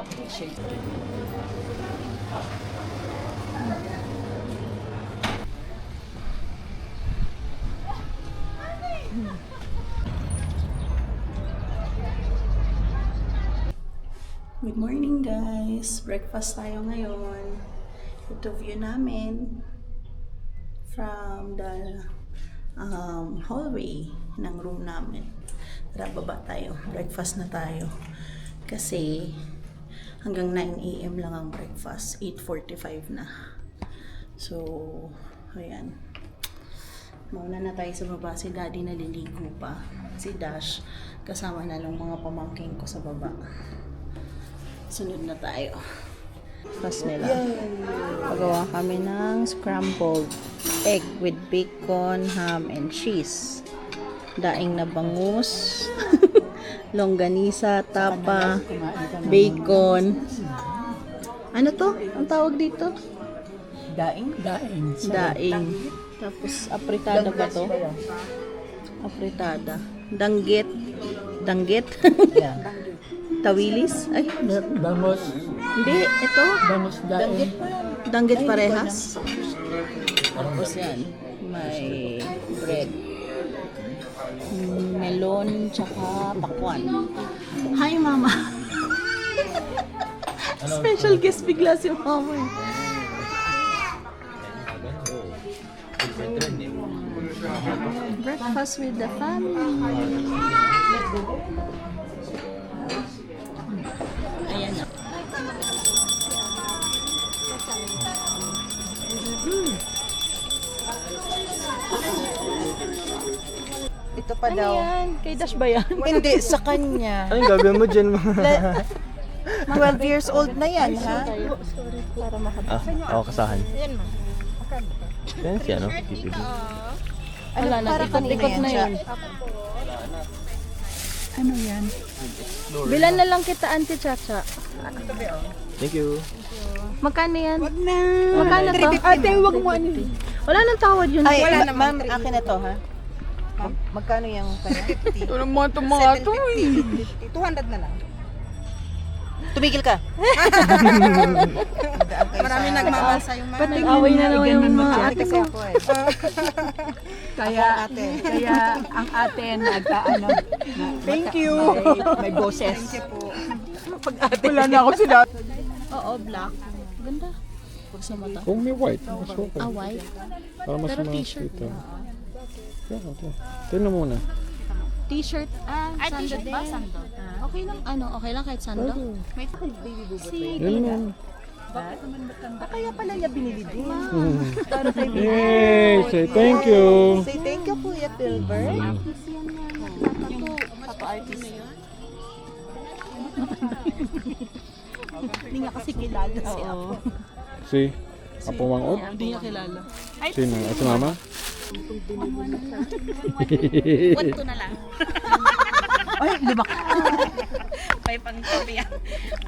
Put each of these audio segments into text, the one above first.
appreciate. Good morning guys! Breakfast tayo ngayon. Ito view namin from the hallway ng room namin. Tara, baba tayo. Breakfast na tayo. Kasi hanggang 9 AM lang ang breakfast. 8:45 na. So, ayan. Mauna na tayo sa baba. Si Daddy naliligo pa. Si Dash kasama na ng mga pamangking ko sa baba. Sunod na tayo. Pas nila. Pagawa kami ng scrambled egg with bacon, ham, and cheese. Daing na bangus, longganisa, tapa, bacon. Ano to? Ang tawag dito? Daing? Daing. Daing. Tapos apritada ba to? Apritada. Danggit. Danggit? Yeah. Tawilis? Ay, Bangus. hindi. Ito. Bangus daing. Danggit parehas. Tapos yan. May bread. Melon, tsaka pakwan. Hi, Mama. Special guest bigla si Mama. Breakfast with the family. Ayan na. Ito pa daw. Ayan, kay Dash ba yan? Hindi, sa kanya. Anong gagawin mo dyan mga? 12 years old na yan, ha? Para makabasa. Ako kasahan. Yan siya, no? Wala na, ikot-ikot na yun. Ano yan? Bilan na lang kita, Auntie Chacha. Thank you. Magkano yan? Wag na. Magkano to? Ate, wag mo ano. Wala nang tawad yun. Ay, ma'am, akin na to, ha? Ma'am, magkano yung kanya? Walang mga tomato. 200 na lang. Tumigil ka. Marami nagmamasa yung mga. Nag-away na naman yung mga ate Kasi ko. ako eh. Kaya kaya ang ate nagkaano. Thank you. May boses. Thank you po. Wala na ako sila. Oo, black. Ganda. Pag sa mata. Kung may white, mas okay. Ah, white? Para mas Pero t-shirt makita. Tignan mo muna. T-shirt. Ay, t-shirt ba? Sandal. Okay lang. Ano? Okay lang kahit sandal? Wait, si Yan mo. Kaya pala niya binili din. Para kay Yay! Say thank you. Say thank you, Kuya Pilbert. Papa-artist na yun. Hindi nga kasi kilala si Apo. Si Apo Wangot? Hindi niya kilala. Sino? Si Mama? What to na lang. Ay, limak. May pangsabi yan.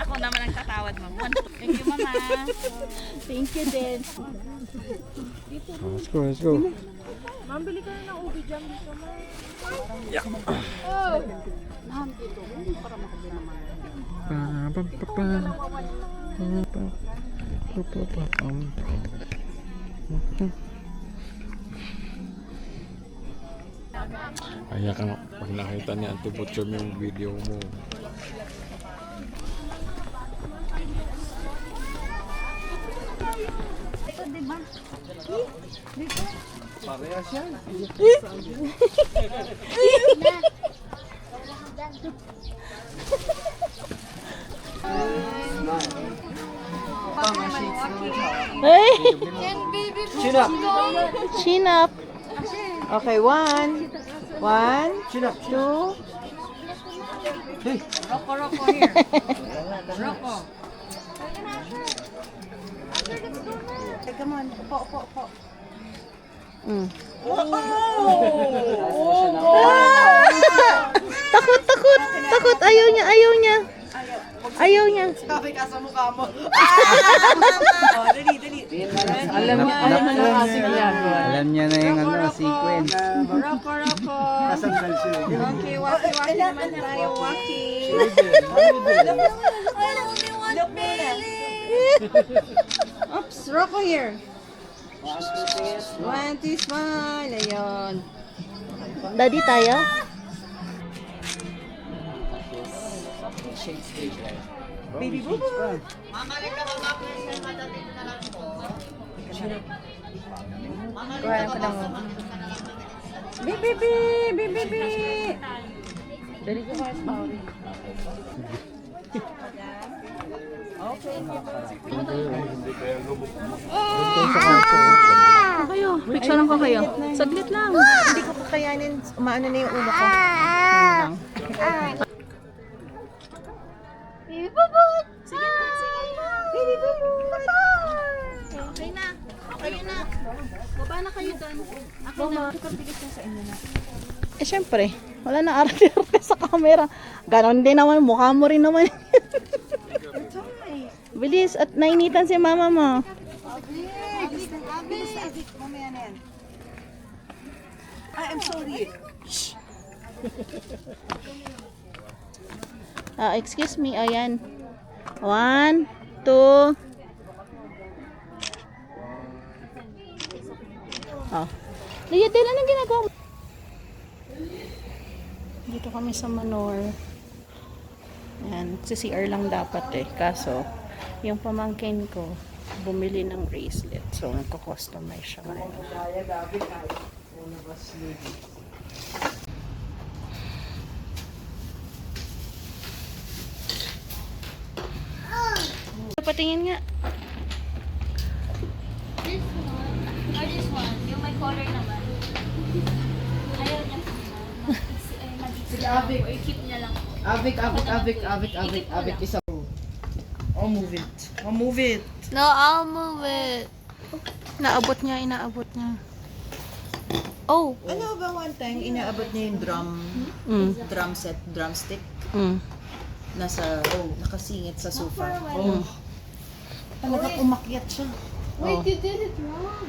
Ako naman ang tatawad mo. Thank you, Mama. Thank you din. Let's go, let's go. Kaya ka na, pag nakita ni Auntie Butchom yung video mo. Parehas yan. Hey! Chin up! Chin up. Okay, 1, 2. Roko here. Roko. Teka mo, upo. Takot. Ayaw niya. Sabi ka sa mukha mo. Dali. Alam niya ang ating ginagawa. Alam niya na yung ano, sequence. Roko. Okay, waki naman tayo, waki. Look, Oops, Rocco here. 1, 2, smile. Ayun. Daddy tayo? Baby boo boo. Kuha ko lang. Baby. Dari ko kayo sa Kayo, picturean ko kayo. Saglit lang. Hindi ko kakayanin. Umaano na yung ulo ko. Yun lang. Baby bubot! Sige na, sige na. Baby boo boo. Okay na. Okay na. Baba na kayo doon. Ako na. Eh, syempre, wala na arte-arte sa camera. Ganon din naman, mukha mo rin naman. Bilis, at nainitan si mama mo. Mamaya na yan. I'm sorry. Excuse me, ayan. 1, 2. Oh. Liyatel, anong ginagawa mo? Dito kami sa Manor. Ayan, si CR lang dapat eh. Kaso, yung pamangkin ko, bumili ng bracelet. So, nagko-customize siya ngayon. Patingin nga. This one. Or this one. Yung may color naman. Ayaw niya po na. Sige, Avik. Or keep niya lang po. Avik, isa po. I'll move it. No, I'll move it. Inaabot niya. Oh. Ano ba one time, inaabot niya yung drum set, drumstick, nakasingit sa sofa. Talagang umakyat siya. Wait, you did it wrong.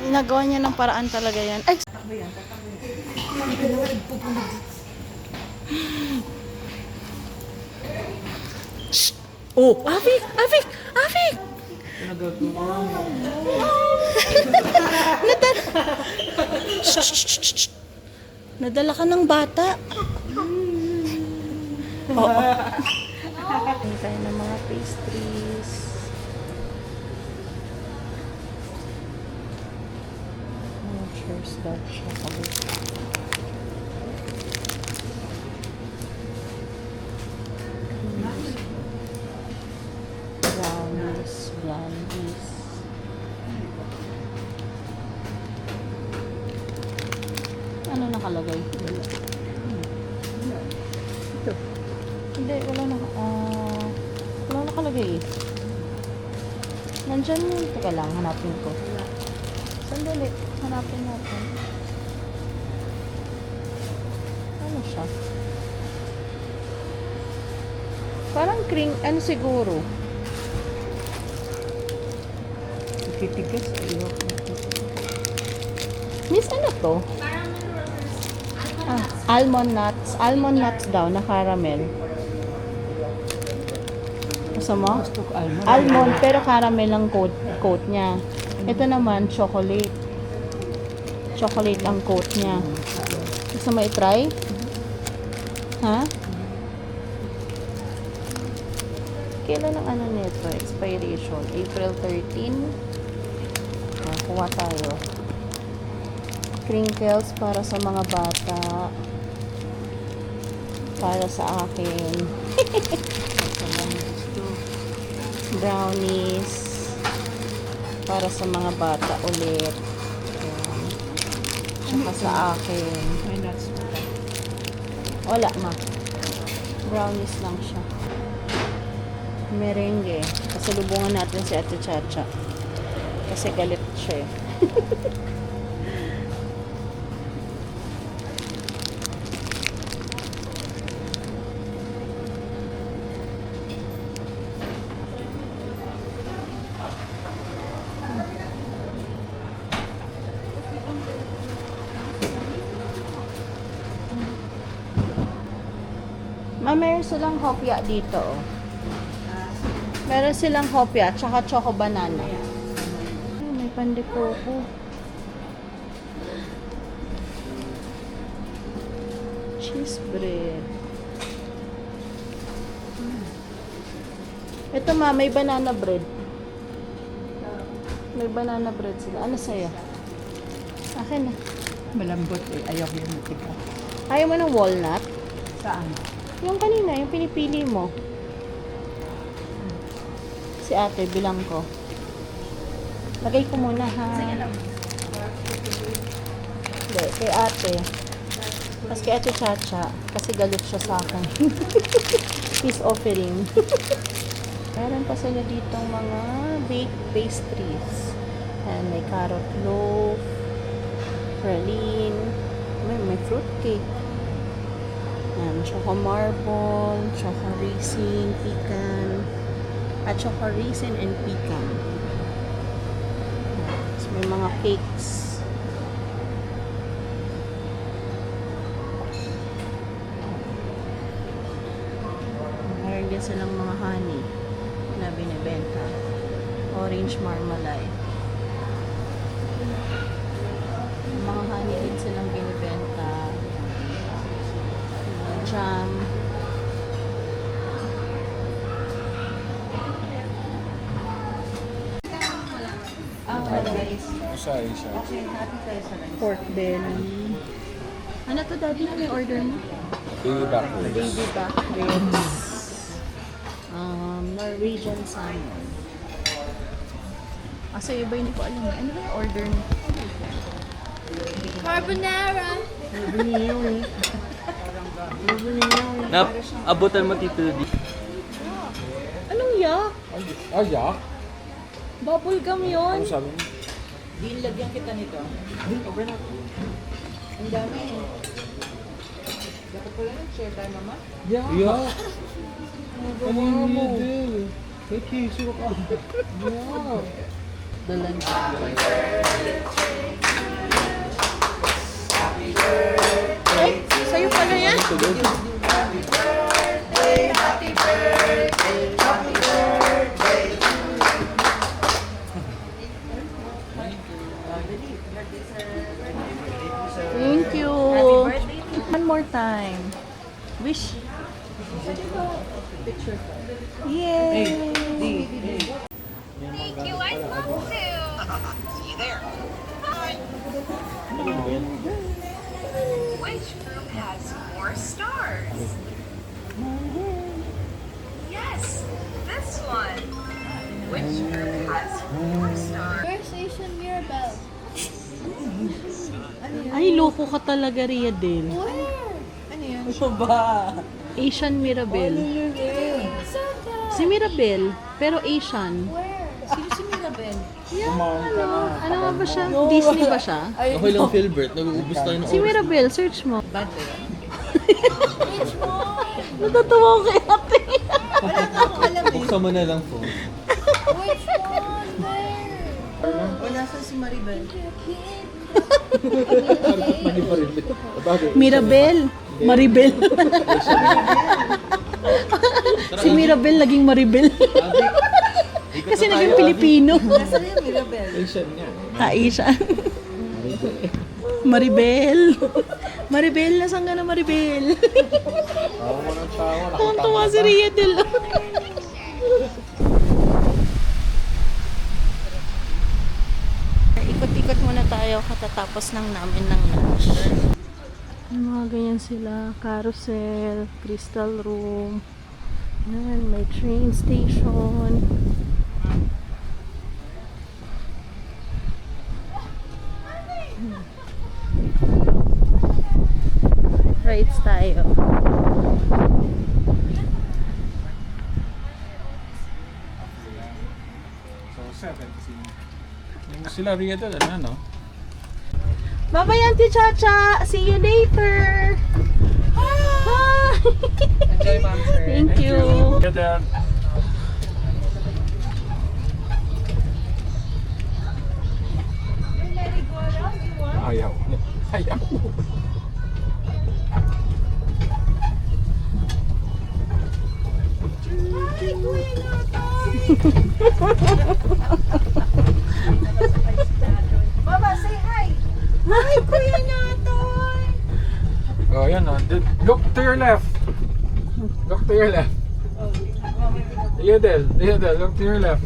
Ginagawa niya ng paraan talaga yan. Ay! Shh! Oh! Avik! Shh! Nadala ka ng bata. Oo. Tayo ng mga pastries. Cheers, dark chocolate. Blondies. Ano nakalagay? Ito. Hindi, wala nakalagay eh. Nandyan yun. Teka lang, hanapin ko. Sandali, hanapin natin. Ano siya? Parang cream, ano siguro? Titigas, ayok. Miss, ano to? Almond nuts. Almond nuts daw, na caramel. Gusto mo? Almond, pero caramel ang coat niya. Ito naman, chocolate. Chocolate ang coat niya. Gusto mo i-try? Ha? Kailan ang ano nito? Expiration? April 13. Kuha tayo. Crinkles para sa mga bata. Para sa akin. Brownies. Para sa mga bata ulit. Ayan. Tsaka sa akin. Wala ma. Brownies lang siya. Merengue. Kasalubungan natin si Ate Chacha. Kasi galit siya eh. Meron silang hopya dito. Oh. Meron silang hopya, tsaka choco banana. Ay, may pandekoko. Cheese bread. Ito ma, may banana bread. May banana bread sila. Ano sa'yo? Akin na. Malambot eh. Ayaw yung matigas. Ayaw mo ng walnut? Saan? Yung kanina, yung pinipili mo. Si ate, bilang ko. Lagay ko muna ha. Hindi, kay ate. Tapos kay ate Chacha, kasi galit siya sa akin. Peace offering. Meron pa sila ditong mga baked pastries. And may carrot loaf, praline, may fruit cake. Yan, choco marble, choco raisin, pecan, at choco raisin and pecan. So, may mga cakes. Meron din silang mga honey na binibenta. Orange marmalade. Mga honey din silang binibenta. Jam. Isa. Pork belly. Ano to, Daddy? Ano yung order mo? Baby back ribs. Baby back ribs. Norwegian salmon. So iba hindi ko alam. Ano ba yung order mo? Carbonara. Abutan mo Tito D. Anong yak? Ay, yak? Bubble gum yun. Ano sabi mo? Lagyan kita nito. Ang dami. Dapat pala nag-share tayo, mama. Yak. Ano mo? May tissue ka. Yak. Dalan. Ay, sa'yo pala yan? Thank you. One more time. Wish. Yay! Thank you. I'd love to. Which group has more stars? Yes, this one. Which group has more stars? Where's Asian Mirabelle? Ay, loko ka talaga, Riadel. Where? Asian Mirabel. Santa. Si Mirabel, pero Asian. Where? Sino si Mirabelle? Ano nga ba siya? Disney ba siya? Okay lang, Philbert. Nag-uubos tayo ng Si Mirabel, search mo. Which one? Natatawa ko kay ate. Buksan mo na lang phone. Which one? Where? O, nasa si Maribel? Mirabel. Maribel. Si Mirabel naging Maribel. Kasi naging Pilipino. Nasa na yung Mirabel? Asian nga. Aisha. Maribel. Maribel, nasaan ka na Maribel? Tawa mo ng tawa. Tawang-tawa si Riedel. Ikot-ikot muna tayo katatapos lang namin ng lunch. Yung mga ganyan sila. Carousel, crystal room. Yan, may train station. Rides tayo. So, 7. Yung sila Riedel, ano? Bye-bye, Auntie Chacha! See you later! Hi! Enjoy, ma'am, sir. Thank you! Riedel. Ayaw. Ayaw. Hi, Kuya Nata! Baba, say hi! Hi, Kuya Natoy! Oh, yan oh. Look to your left. Look to your left. Liadel, look to your left.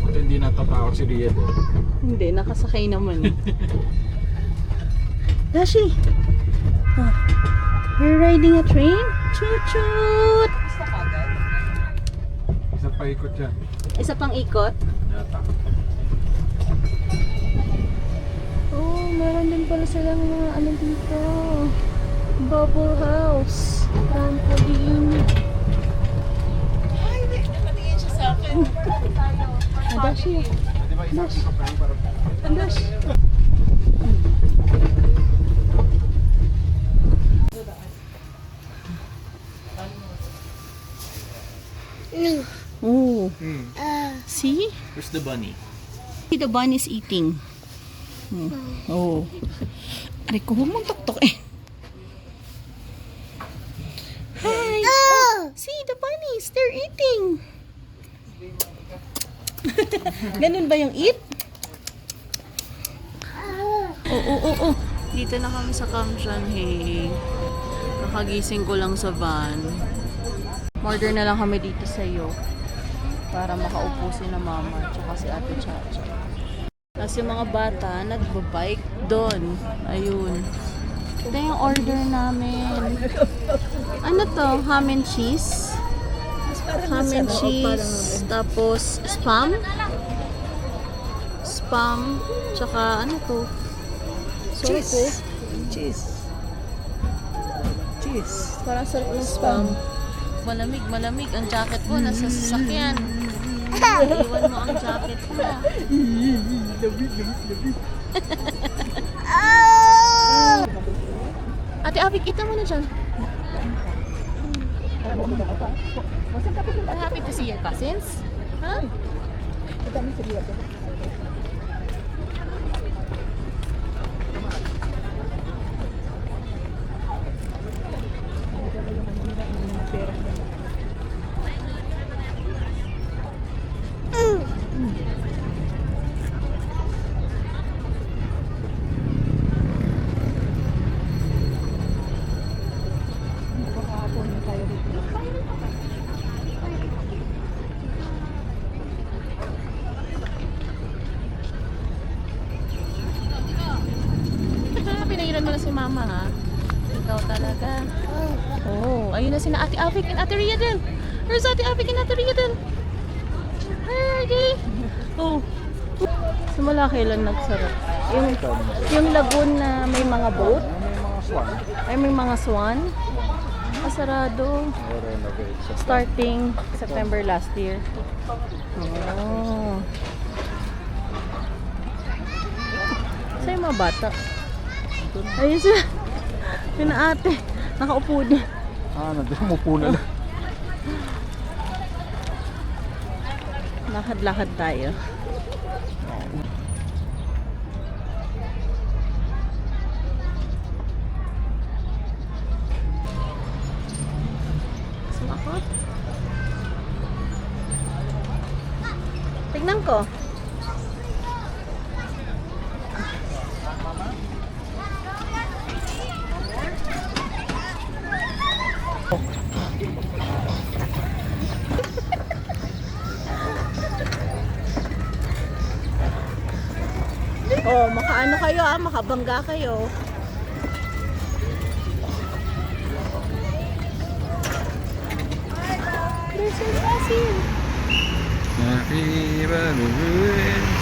Buti hindi natatakot si Liadel. Hindi, nakasakay naman. Dashi! Oh, we're riding a train? Chut-chut! Isa pa ikot yan. Isa pang ikot? Yata. Oh, meron din pala silang mga ano dito. Bubble house. Trampoline. Adashi. Adashi. Adashi. Oh. See? Where's the bunny? The bunny is eating. Oh. Aray ko, huwag mong tok-tok eh. Hi! Oh, see, the bunnies, they're eating. Ganun ba yung eat? Oh. Dito na kami sa Kamshanhe. Kakagising ko lang sa van. Order na lang kami dito sa iyo para makaupo si na mama at si Ate Chacha. Tapos yung mga bata, nagbabike doon. Ayun. Ito yung order namin. Ano to? Ham and cheese? Ham and cheese. Tapos, spam? Spam. Tsaka, ano to? Cheese. Cheese. Parang sarap ng spam. Malamig. Ang jacket ko nasa sasakyan. Iwan mo ang jacket ko. Ate Avi, kita mo na dyan. Happy to see your cousins? Huh? Pinahiran mo na si mama ha. Ikaw talaga. Oh, ayun na sina Ate Avik and Ate Riadel. Where's Ate Avik and Ate Riadel? Where are they? Oh. Simula kailan nagsarap? Yung lagoon na may mga boat? Ay, may mga swan? Masarado. Starting September last year. Oh. Sa'yo mga bata? Ayun siya. Yun na ate. Nakaupo din. Nandun, umupo na lang. Lakad-lakad tayo. Sumakot. Tignan ko. Oh, makaano kayo makabangga kayo. There's your cousin. Happy birthday.